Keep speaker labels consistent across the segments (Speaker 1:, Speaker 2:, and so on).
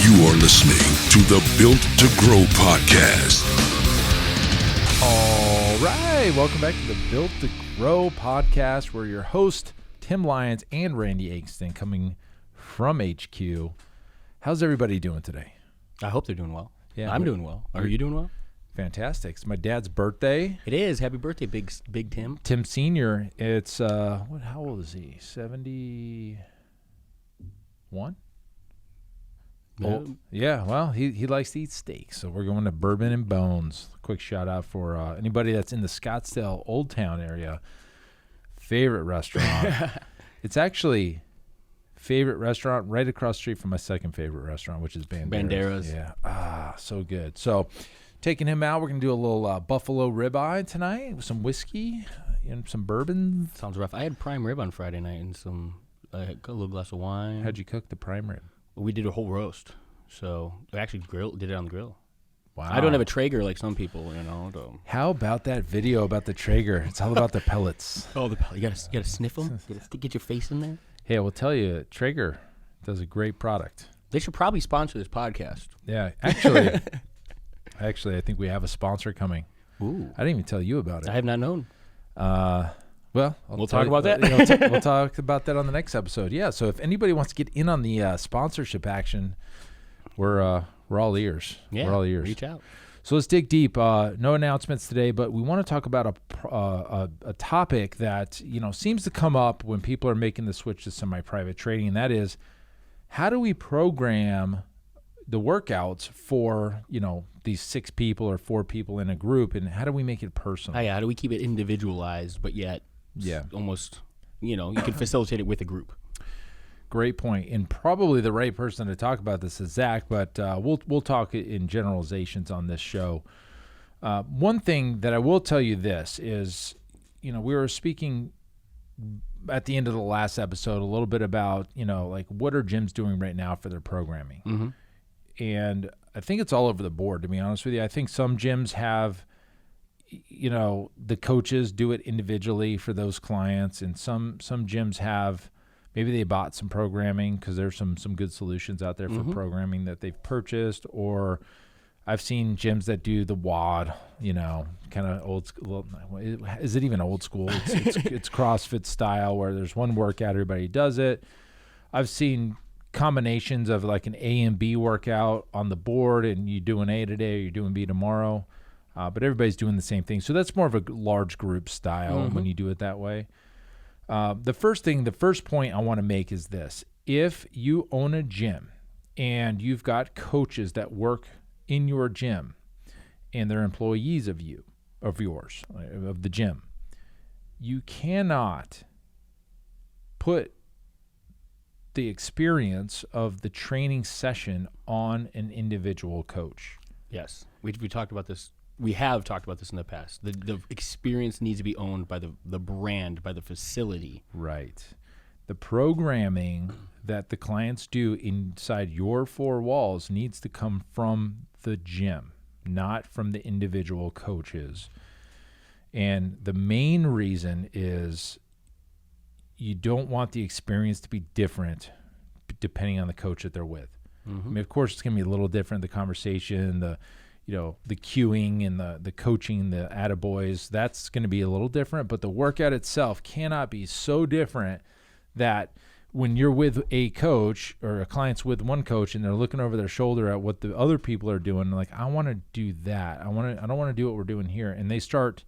Speaker 1: You are listening to the Built to Grow podcast.
Speaker 2: All right, welcome back to the Built to Grow podcast. We're your host, Tim Lyons and Randy Eggston, coming from HQ. How's everybody doing today?
Speaker 3: I hope they're doing well.
Speaker 2: Yeah,
Speaker 3: I'm doing well. Are you doing well?
Speaker 2: Fantastic. It's my dad's birthday.
Speaker 3: It is. Happy birthday, Big Tim.
Speaker 2: Tim Sr. It's, how old is he? 71? Oh, yeah, well, he likes to eat steak, so we're going to Bourbon and Bones. Quick shout out for anybody that's in the Scottsdale Old Town area. Favorite restaurant. It's actually favorite restaurant right across the street from my second favorite restaurant, which is Banderas. Yeah, so good. So taking him out, we're going to do a little buffalo ribeye tonight with some whiskey and some bourbon.
Speaker 3: Sounds rough. I had prime rib on Friday night and a little glass of wine.
Speaker 2: How'd you cook the prime rib?
Speaker 3: We did a whole roast. So we actually did it on the grill.
Speaker 2: Wow.
Speaker 3: I don't have a Traeger like some people, you know.
Speaker 2: How about that video about the Traeger? It's all about the pellets.
Speaker 3: Oh, the pellet. You gotta sniff them. Get your face in there.
Speaker 2: Hey, I will tell you, Traeger does a great product.
Speaker 3: They should probably sponsor this podcast.
Speaker 2: Yeah, actually, I think we have a sponsor coming.
Speaker 3: Ooh.
Speaker 2: I didn't even tell you about it.
Speaker 3: I have not known.
Speaker 2: Well,
Speaker 3: we'll talk about that.
Speaker 2: We'll talk about that on the next episode. Yeah. So if anybody wants to get in on the sponsorship action, we're all ears.
Speaker 3: Yeah,
Speaker 2: we're all ears.
Speaker 3: Reach out.
Speaker 2: So let's dig deep. No announcements today, but we want to talk about a topic that seems to come up when people are making the switch to semi-private trading, and that is, how do we program the workouts for these 6 people or 4 people in a group, and how do we make it personal?
Speaker 3: How do we keep it individualized, but yet almost you can facilitate it with a group?
Speaker 2: Great point, and probably the right person to talk about this is Zach, but we'll talk in generalizations on this show. One thing that I will tell you this is, we were speaking at the end of the last episode a little bit about, like what are gyms doing right now for their programming?
Speaker 3: Mm-hmm.
Speaker 2: And I think it's all over the board, to be honest with you. I think some gyms have, the coaches do it individually for those clients, and some gyms have, maybe they bought some programming because there's some good solutions out there for programming that they've purchased, or I've seen gyms that do the WOD, kind of old school. Is it even old school? It's CrossFit style where there's one workout, everybody does it. I've seen combinations of like an A and B workout on the board, and you do an A today or you're doing B tomorrow, but everybody's doing the same thing. So that's more of a large group style when you do it that way. The first point I want to make is this. If you own a gym and you've got coaches that work in your gym and they're employees of the gym, you cannot put the experience of the training session on an individual coach.
Speaker 3: Yes. We talked about this. We have talked about this in the past. The experience needs to be owned by the brand, by the facility.
Speaker 2: Right. The programming that the clients do inside your 4 walls needs to come from the gym, not from the individual coaches. And the main reason is you don't want the experience to be different depending on the coach that they're with. I mean, of course, it's going to be a little different, the conversation, the cueing and the coaching, the attaboys, that's going to be a little different, but the workout itself cannot be so different that when you're with a coach or a client's with one coach and they're looking over their shoulder at what the other people are doing, like, I want to do that. I don't want to do what we're doing here. And they start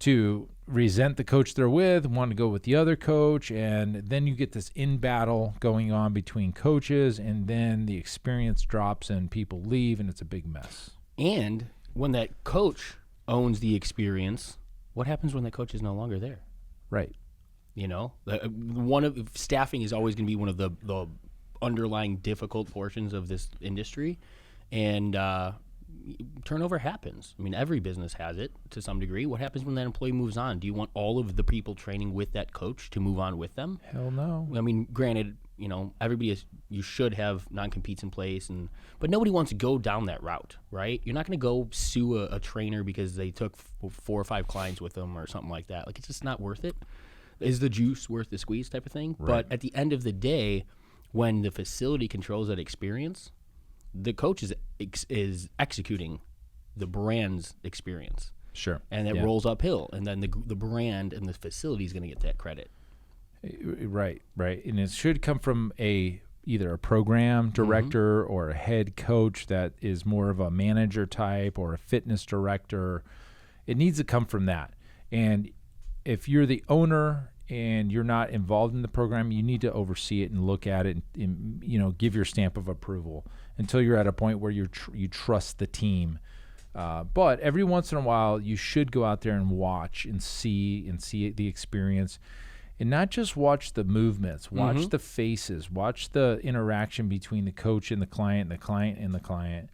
Speaker 2: to resent the coach they're with, want to go with the other coach, and then you get this in battle going on between coaches, and then the experience drops and people leave, and it's a big mess.
Speaker 3: And when that coach owns the experience, what happens when that coach is no longer there?
Speaker 2: Right.
Speaker 3: Staffing is always going to be one of the underlying difficult portions of this industry, and turnover happens. I mean, every business has it to some degree. What happens when that employee moves on? Do you want all of the people training with that coach to move on with them?
Speaker 2: Hell no.
Speaker 3: I mean, granted, you should have non-competes in place, but nobody wants to go down that route, right? You're not going to go sue a trainer because they took 4 or 5 clients with them or something like that. Like, it's just not worth it. Is the juice worth the squeeze type of thing? Right. But at the end of the day, when the facility controls that experience, The coach is executing the brand's experience.
Speaker 2: Sure.
Speaker 3: And it rolls uphill, and then the brand and the facility is going to get that credit.
Speaker 2: Right. And it should come from either a program director or a head coach that is more of a manager type, or a fitness director. It needs to come from that. And if you're the owner and you're not involved in the program, you need to oversee it and look at it and give your stamp of approval until you're at a point where you trust the team. But every once in a while, you should go out there and watch and see the experience. And not just watch the movements, watch the faces, watch the interaction between the coach and the client and the client,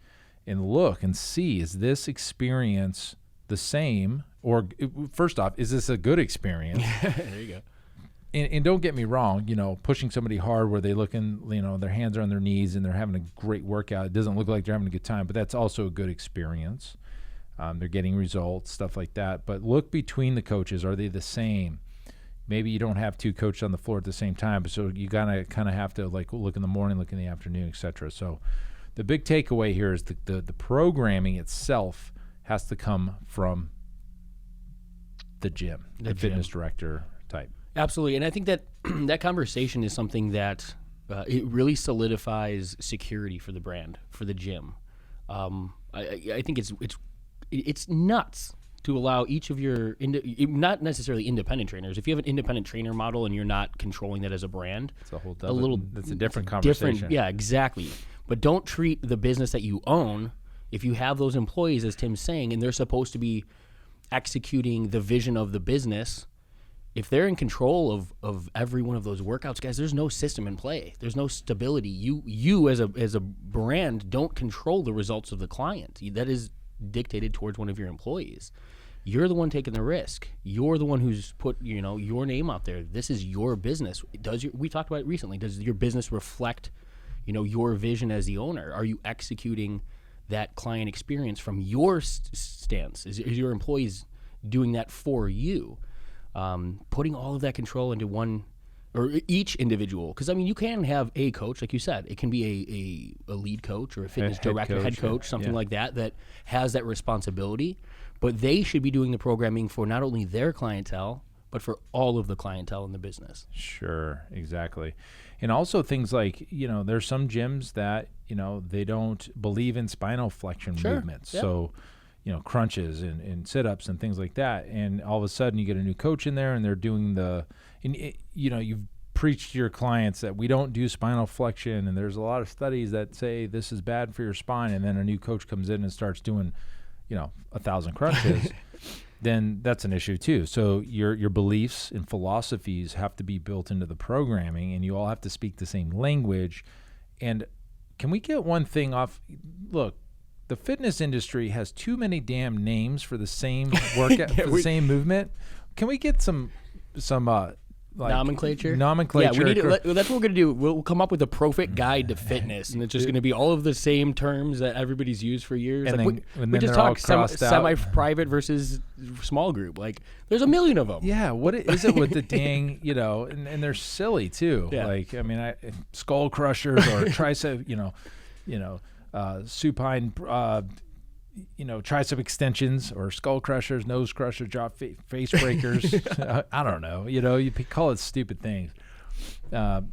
Speaker 2: and look and see, is this experience the same? Or first off, is this a good experience?
Speaker 3: There you go.
Speaker 2: And don't get me wrong, pushing somebody hard where they look in, their hands are on their knees and they're having a great workout. It doesn't look like they're having a good time, but that's also a good experience. They're getting results, stuff like that. But look between the coaches. Are they the same? Maybe you don't have two coaches on the floor at the same time, so you gotta kind of have to look in the morning, look in the afternoon, etc. So the big takeaway here is the programming itself has to come from the gym, the fitness director type. Absolutely,
Speaker 3: and I think that that conversation is something that it really solidifies security for the brand, for the gym. I think it's nuts to allow each of your, not necessarily independent trainers. If you have an independent trainer model and you're not controlling that as a brand,
Speaker 2: it's that's a different conversation.
Speaker 3: Yeah, exactly. But don't treat the business that you own, if you have those employees, as Tim's saying, and they're supposed to be executing the vision of the business. If they're in control of every one of those workouts, guys, there's no system in play. There's no stability. You as a brand don't control the results of the client. That is dictated towards one of your employees. You're the one taking the risk. You're the one who's put your name out there. This is your business. We talked about it recently. Does your business reflect your vision as the owner? Are you executing that client experience from your stance? Is your employees doing that for you? Putting all of that control into one or each individual, because you can have a coach, like you said. It can be a lead coach or a fitness director, head coach, something like that has that responsibility. But they should be doing the programming for not only their clientele, but for all of the clientele in the business.
Speaker 2: Sure, exactly. And also things like, there's some gyms that, they don't believe in spinal flexion movements. Yeah. So, crunches and sit-ups and things like that. And all of a sudden you get a new coach in there and they're doing you've preached to your clients that we don't do spinal flexion, and there's a lot of studies that say this is bad for your spine, and then a new coach comes in and starts doing 1,000 crunches, then that's an issue too. So your beliefs and philosophies have to be built into the programming, and you all have to speak the same language. And can we get one thing off? Look, the fitness industry has too many damn names for the same workout, for the same movement. Can we get some
Speaker 3: nomenclature?
Speaker 2: Yeah,
Speaker 3: we need that's what we're gonna do. We'll come up with a perfect guide to fitness, and it's just gonna be all of the same terms that everybody's used for years.
Speaker 2: And
Speaker 3: we just talk semi-private versus small group. There's a million of them.
Speaker 2: Yeah, what is it with the dang? And they're silly too.
Speaker 3: Yeah.
Speaker 2: Skull crushers or tricep. Supine. Tricep extensions or skull crushers, nose crushers, jaw face breakers. I don't know. You call it stupid things.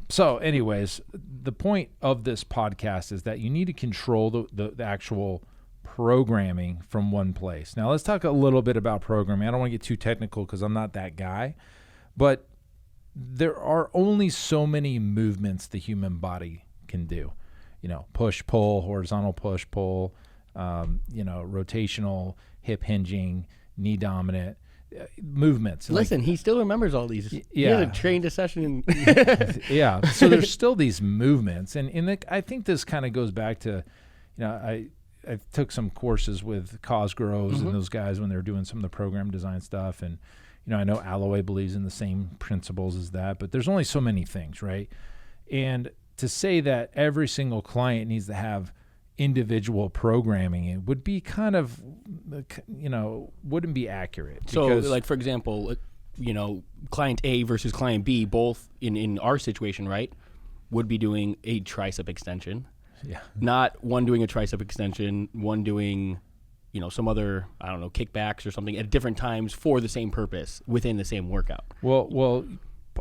Speaker 2: So anyways, the point of this podcast is that you need to control the actual programming from one place. Now let's talk a little bit about programming. I don't want to get too technical because I'm not that guy, but there are only so many movements the human body can do. Push, pull, horizontal push, pull, rotational, hip hinging, knee dominant movements.
Speaker 3: Listen, he still remembers all these.
Speaker 2: Yeah.
Speaker 3: He hasn't trained a session.
Speaker 2: Yeah. So there's still these movements. And I think this kind of goes back to, I took some courses with Cosgroves and those guys when they were doing some of the program design stuff. And, I know Alloway believes in the same principles as that, but there's only so many things, right? And to say that every single client needs to have individual programming, it would be kind of, wouldn't be accurate.
Speaker 3: So, for example, client A versus client B, both in our situation, right, would be doing a tricep extension.
Speaker 2: Yeah.
Speaker 3: Not one doing a tricep extension, one doing, some other, I don't know, kickbacks or something at different times for the same purpose within the same workout.
Speaker 2: Well,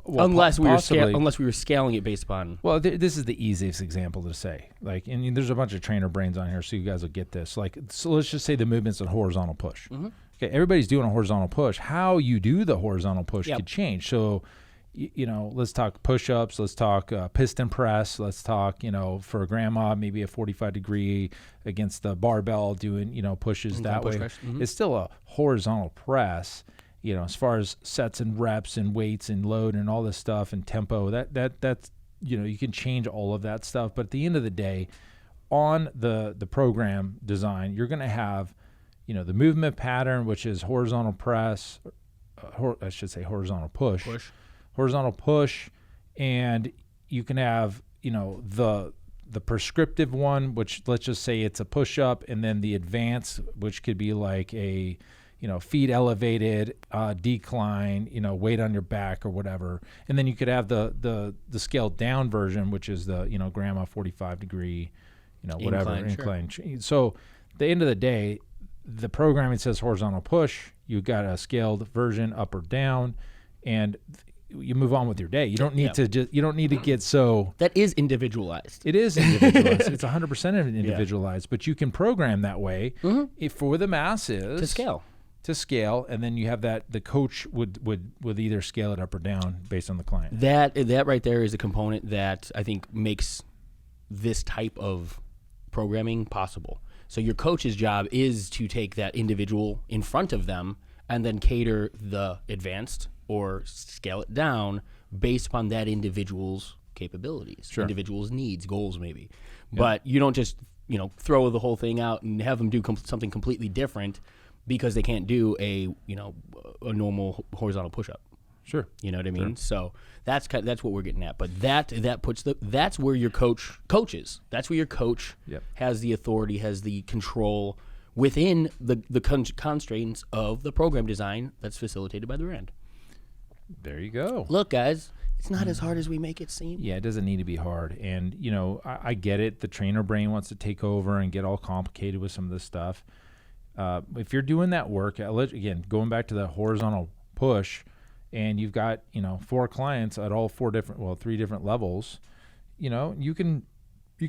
Speaker 3: unless we
Speaker 2: possibly.
Speaker 3: were scaling it based upon.
Speaker 2: Well, this is the easiest example to say. Like, and there's a bunch of trainer brains on here, so you guys will get this. Like, so let's just say the movement's a horizontal push.
Speaker 3: Mm-hmm.
Speaker 2: Okay, everybody's doing a horizontal push. How you do the horizontal push
Speaker 3: Yep.
Speaker 2: could change. So, let's talk push-ups. Let's talk piston press. Let's talk, for grandma, maybe a 45-degree against the barbell doing, pushes that way.
Speaker 3: Mm-hmm.
Speaker 2: It's still a horizontal press. As far as sets and reps and weights and load and all this stuff and tempo, that's you can change all of that stuff. But at the end of the day, on the program design, you're going to have, the movement pattern, which is horizontal press, I should say horizontal push, horizontal push, and you can have, the prescriptive one, which let's just say it's a push up, and then the advanced, which could be like a feet elevated, decline, weight on your back or whatever. And then you could have the scaled down version, which is the, grandma 45-degree, whatever, incline.
Speaker 3: Sure.
Speaker 2: So at the end of the day, the programming says horizontal push. You got a scaled version up or down, and you move on with your day. You don't need you don't need to get so.
Speaker 3: That is individualized.
Speaker 2: It is individualized. It's 100% individualized, but you can program that way for the masses to scale, and then you have that the coach would either scale it up or down based on the client.
Speaker 3: That right there is a component that I think makes this type of programming possible. So your coach's job is to take that individual in front of them and then cater the advanced or scale it down based upon that individual's capabilities, individual's needs, goals maybe. Yeah. But you don't just throw the whole thing out and have them do something completely different because they can't do a normal horizontal push-up.
Speaker 2: Sure.
Speaker 3: You know what I mean? Sure. So that's what we're getting at. But that's where your coaches. That's where your coach has the authority, has the control within the constraints of the program design that's facilitated by the brand.
Speaker 2: There you go.
Speaker 3: Look, guys, it's not as hard as we make it seem.
Speaker 2: Yeah, it doesn't need to be hard. And, I get it. The trainer brain wants to take over and get all complicated with some of this stuff. If you're doing that work, again, going back to the horizontal push, and you've got, 4 clients at all 3 different levels, you can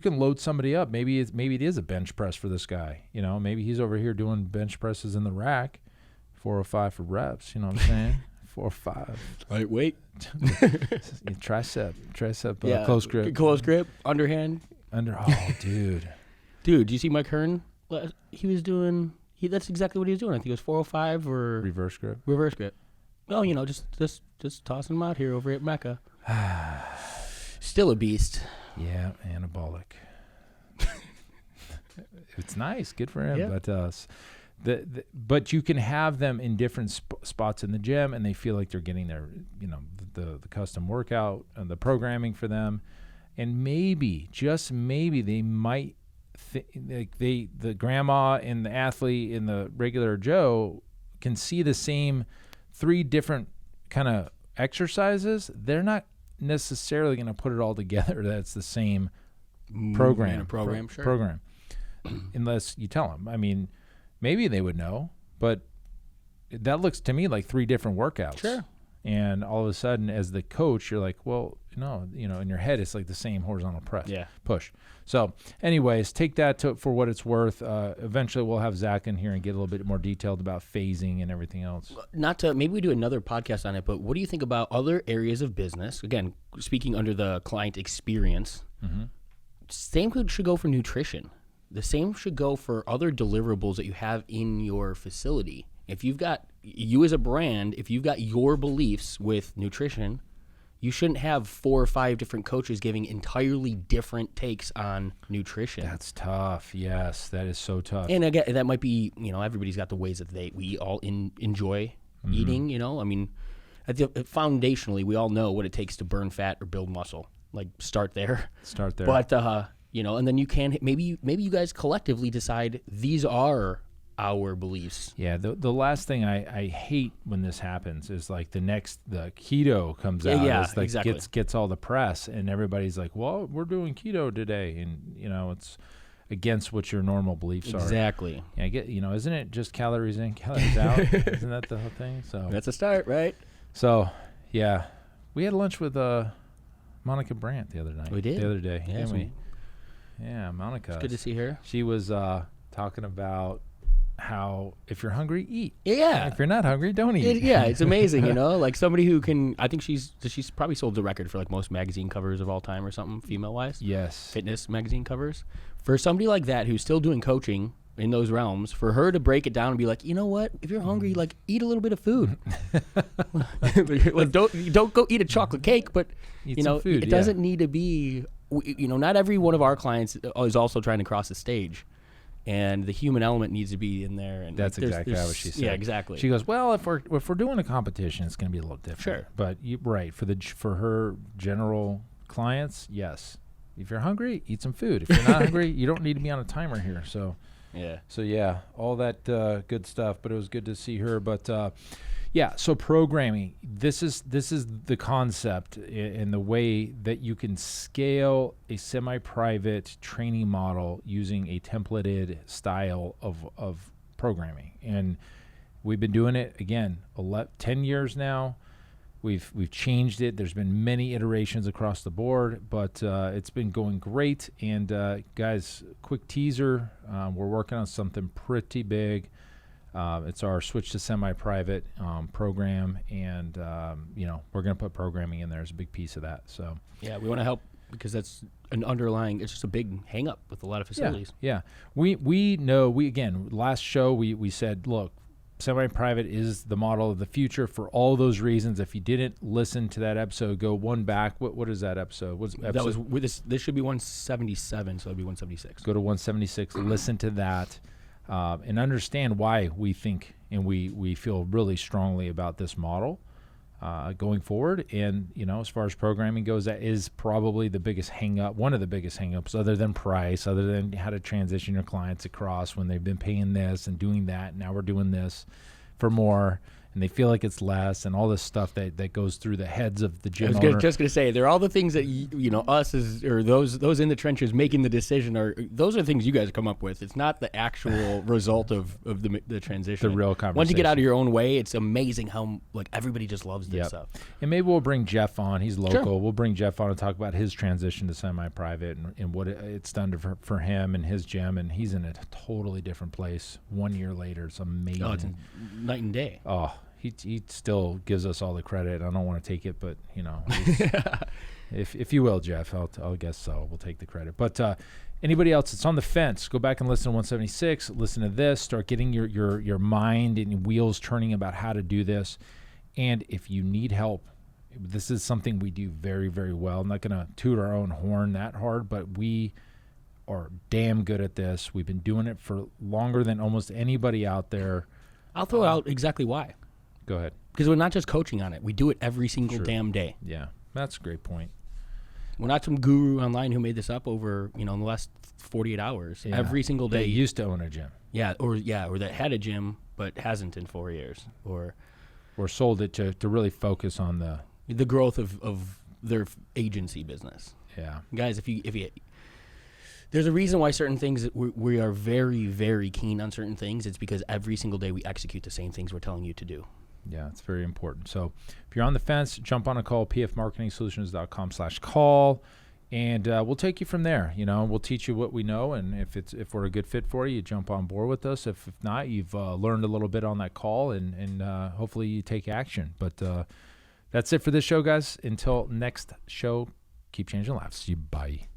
Speaker 2: load somebody up. Maybe it is a bench press for this guy. Maybe he's over here doing bench presses in the rack, 405 for reps. You know what I'm saying? 4 or 5.
Speaker 3: Lightweight.
Speaker 2: Tricep,
Speaker 3: close grip, underhand.
Speaker 2: Oh, dude.
Speaker 3: Dude, do you see Mike Hearn? He was doing. That's exactly what he was doing. I think it was 405 or
Speaker 2: reverse grip.
Speaker 3: Oh, just tossing them out here over at Mecca. Still a beast.
Speaker 2: Yeah, anabolic. It's nice, good for him.
Speaker 3: Yeah.
Speaker 2: But but you can have them in different spots in the gym, and they feel like they're getting their the custom workout and the programming for them, and maybe just maybe they might the grandma and the athlete and the regular Joe can see the same 3 different kind of exercises. They're not necessarily going to put it all together. That's the same program. Program, unless you tell them. I mean, maybe they would know, but that looks to me like 3 different workouts.
Speaker 3: Sure.
Speaker 2: And all of a sudden, as the coach, you're like, well, no, in your head, it's like the same horizontal press, push. So anyways, take that for what it's worth. Eventually we'll have Zach in here and get a little bit more detailed about phasing and everything else.
Speaker 3: Maybe we do another podcast on it, but what do you think about other areas of business? Again, speaking under the client experience, same should go for nutrition. The same should go for other deliverables that you have in your facility. If you've got, you as a brand, if you've got your beliefs with nutrition, you shouldn't have 4 or 5 different coaches giving entirely different takes on nutrition.
Speaker 2: That's tough. Yes, that is so tough.
Speaker 3: And again, that might be, everybody's got the ways that we all enjoy eating, I mean, foundationally, we all know what it takes to burn fat or build muscle. Like, start there. But, and then you can, maybe you guys collectively decide these are our beliefs.
Speaker 2: Yeah, the last thing I hate when this happens is like the keto comes out.
Speaker 3: Yeah,
Speaker 2: it's like
Speaker 3: exactly.
Speaker 2: gets all the press, and everybody's like, well, we're doing keto today, and it's against what your normal beliefs are.
Speaker 3: Exactly.
Speaker 2: Yeah, isn't it just calories in, calories out? Isn't that the whole thing? So
Speaker 3: That's a start, right?
Speaker 2: So yeah, we had lunch with Monica Brandt the other night.
Speaker 3: We did.
Speaker 2: The other day.
Speaker 3: Yeah,
Speaker 2: didn't we? Yeah, Monica.
Speaker 3: It's good to see her.
Speaker 2: She was talking about how if you're hungry, eat.
Speaker 3: Yeah.
Speaker 2: If you're not hungry, don't eat.
Speaker 3: It's amazing, like somebody who can. I think she's probably sold the record for like most magazine covers of all time or something, female wise.
Speaker 2: Yes.
Speaker 3: Fitness magazine covers. For somebody like that who's still doing coaching in those realms, for her to break it down and be like, you know what? If you're hungry, like eat a little bit of food. Like don't go eat a chocolate cake, but
Speaker 2: Eat some food,
Speaker 3: it doesn't need to be. Not every one of our clients is also trying to cross the stage. And the human element needs to be in there. And
Speaker 2: That's exactly what she said.
Speaker 3: Yeah, exactly.
Speaker 2: She goes, well, if we're doing a competition, it's going to be a little different.
Speaker 3: Sure.
Speaker 2: But for her general clients, yes. If you're hungry, eat some food. If you're not hungry, you don't need to be on a timer here. So yeah, all that good stuff. But it was good to see her. But yeah, so programming. This is the concept in the way that you can scale a semi-private training model using a templated style of programming. And we've been doing it again 10 years now. We've changed it. There's been many iterations across the board, but it's been going great. And guys, quick teaser: we're working on something pretty big. It's our switch to semi-private program, and we're going to put programming in there as a big piece of that. So
Speaker 3: yeah, we want to help because that's an underlying. It's just a big hang up with a lot of facilities.
Speaker 2: Yeah. We know. Last show we said, look, semi-private is the model of the future for all those reasons. If you didn't listen to that episode, go one back. What is that episode?
Speaker 3: That was with this should be 177, so it'll be 176.
Speaker 2: Go to 176. Listen to that. And understand why we think and we feel really strongly about this model going forward. And, as far as programming goes, that is probably the biggest one of the biggest hang-ups, other than price, other than how to transition your clients across when they've been paying this and doing that. Now we're doing this for more. And they feel like it's less, and all this stuff that goes through the heads of the gym owner.
Speaker 3: Just going to say, they're all the things that us or those in the trenches making the decision those are things you guys come up with. It's not the actual result of the transition.
Speaker 2: The real conversation.
Speaker 3: Once you get out of your own way, it's amazing how everybody just loves this stuff.
Speaker 2: And maybe we'll bring Jeff on. He's local.
Speaker 3: Sure.
Speaker 2: We'll bring Jeff on and talk about his transition to semi-private and what it's done for him and his gym. And he's in a totally different place 1 year later. It's amazing.
Speaker 3: Oh, it's night and day.
Speaker 2: Oh. He still gives us all the credit. I don't want to take it, but if you will, Jeff, I'll guess so. We'll take the credit. But anybody else that's on the fence, go back and listen to 176. Listen to this. Start getting your mind and wheels turning about how to do this. And if you need help, this is something we do very, very well. I'm not going to toot our own horn that hard, but we are damn good at this. We've been doing it for longer than almost anybody out there.
Speaker 3: I'll throw out exactly why.
Speaker 2: Go ahead.
Speaker 3: Because we're not just coaching on it. We do it every single damn day.
Speaker 2: Yeah, that's a great point.
Speaker 3: We're not some guru online who made this up over, in the last 48 hours.
Speaker 2: Yeah.
Speaker 3: Every single day.
Speaker 2: They used to own a gym.
Speaker 3: Yeah, or that had a gym but hasn't in 4 years. Or
Speaker 2: sold it to really focus on
Speaker 3: the growth of their agency business.
Speaker 2: Yeah.
Speaker 3: Guys, if you there's a reason why certain things we are very, very keen on certain things. It's because every single day we execute the same things we're telling you to do.
Speaker 2: Yeah, it's very important. So if you're on the fence, jump on a call, pfmarketingsolutions.com/call, and we'll take you from there. We'll teach you what we know, and if we're a good fit for you, jump on board with us. If not, you've learned a little bit on that call, and hopefully you take action. But that's it for this show, guys. Until next show, keep changing lives. Bye.